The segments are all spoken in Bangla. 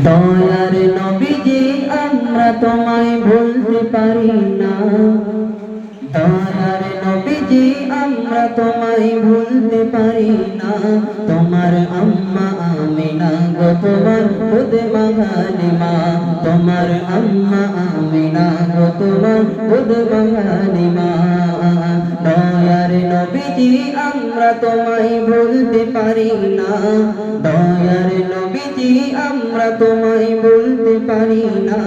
দয়ার নবীজি আমরা তোমায় ভুলতে পারি না, দয়ার নবীজি আমরা তোমায় ভুলতে পারি না। তোমার আম্মা আমিনা গো তোমার খুদ মাগালিমা, তোমার আম্মা আমিনা গো তোমার খুদ মাগালিমা। দয়ার নবীজি আমরা তোমায় ভুলতে পারি না, দয়ার নবীজি আমরা তোমায় ভুলতে পারি না।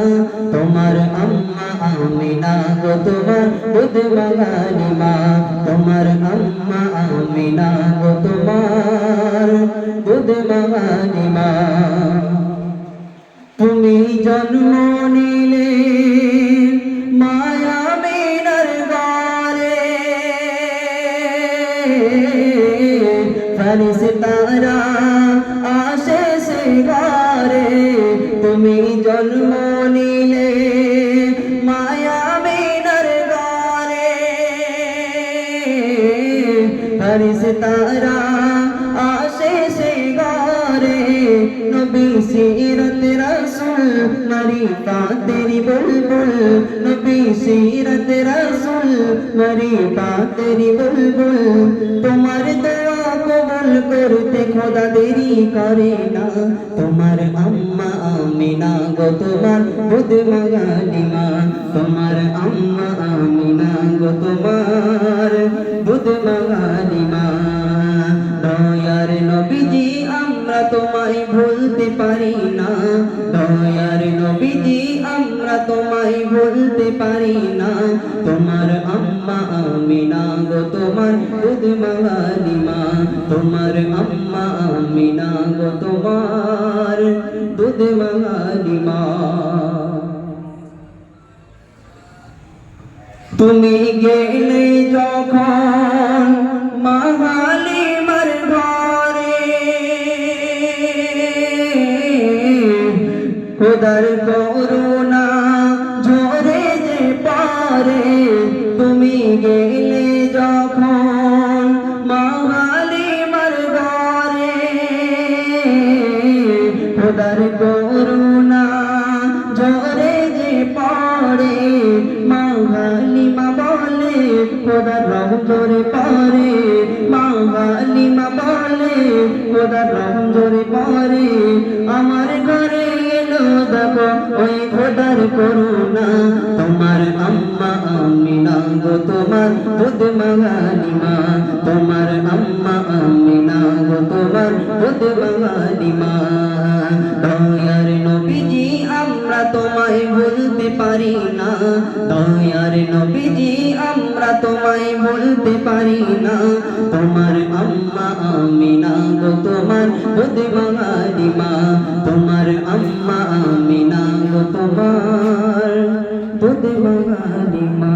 তোমার আম্মা আমিনা গো তোমার খুদ মাগালিমা, তোমার আম্মা আমিনা গো তোমার খুদ মাগালিমা। তুমি জন্ম নিলে মায়া আমিনার ঘরে, ফেরেশতারা আসে সে ঘরে। তুমি জন্ম নিলে মায়া আমিনার ঘরে, ফেরেশতারা আসে সে ঘরে। নবী সিরত রাসূল মারিফা তেরি বুলবুল, নবী সিরত রাসূল মারিফা তেরি বুলবুল। তোমার দোয়া কবুল করতে খোদা দেরি করে না। তোমার আম্মা আমিনা গো তোমার খুদ মাগালিমা, তোমার আম্মা আমিনা গো তোমার খুদ মাগালিমা। দয়ার নবীজি আমরা তোমায় ভুলতে পারি না, দয়ার নবীজি আমরা তোমায় ভুলতে পারি না। তোমার আম্মা আমিনা গো তোমার খুদ মাগালিমা, তোমার আম্মা আমিনা গো তোমার খুদ মাগালিমা। তুমি গেলে যখন মাগালিমার ঘরে, খোদার করুণা ঝরে যে পারে। তুমি গেলে যখন মাগালিমার ঘরে, খোদার করুণা ঝরে যে পড়ে। মাগালিমা বলে খোদার রহম ঝরে পড়ে, মাগালিমা বলে খোদার রহম ঝরে পড়ে। আমার ঘরে এলো দেখো ওই খোদার করুণা। তোমার আম্মা আমিনা গো তোমার খুদ মাগালিমা, তোমার আম্মা আমিনা গো তোমার খুদ মাগালিমা। দয়ার নবীজি আমরা তোমায় ভুলতে পারি না, দয়ার নবীজি আমরা তোমায় ভুলতে পারি না। তোমার আম্মা আমিনা গো তোমার খুদ মাগালিমা, তোমার আম্মা আমিনা গো তোমার খুদ মাগালিমা।